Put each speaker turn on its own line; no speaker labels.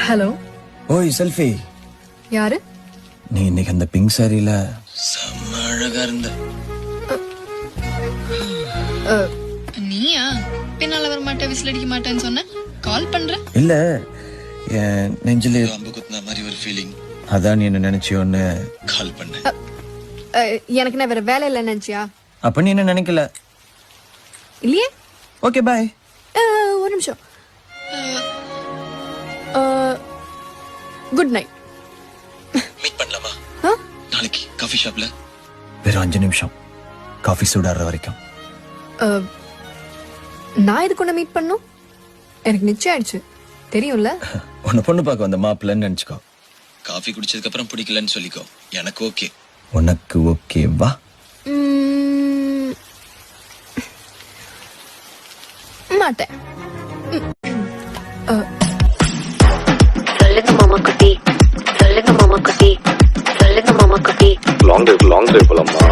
Hello.
ஓய் selfie.
யாரு?
நீ இன்னைக்கு அந்த பிங்க் சாரியில செம்ம அழகா இருந்த.
நீயா பின்னால வர மாட்டேன் விசில் அடிக்க மாட்டேன்னு சொன்ன கால் பண்ற?
இல்ல என் நெஞ்சில அம்பு குத்துன மாதிரி ஒரு ஃபீலிங். அதான் நீ என்ன நினைச்சியோன்னு கால் பண்ண.
எனக்கு நான் வேற வேலை இல்லை நினைச்சியா?
அப்ப நீ என்ன நினைக்கல
இல்லையே.
Okay bye.
ஒரு நிமிஷம். Good night.
மீட் பண்ணலாமா நாளைக்கு காஃபி ஷாப்ல? வெறும் 5 நிமிஷம் காஃபி சூடாடுற வரைக்கும்.
நான் இதுக்கு ஒண்ணு மீட் பண்ணும். எனக்கு நிச்சயம் ஆயிடுச்சு தெரியும்ல.
உன்னை பொண்ணு பார்க்க வந்த மாப்பிள்ளன்னு நினைச்சுக்கோ. காஃபி குடிச்சதுக்கு அப்புறம் பிடிக்கலன்னு சொல்லிக்கோ. எனக்கு ஓகே. உனக்கு ஓகே வா.
மாட்டேன்.
சொல்லுங்க மாமா குட்டி, சொல்லுங்க மாமா குட்டி, சொல்லுங்க மாமா குட்டி.
லாங் டிரைவ் போலாமா?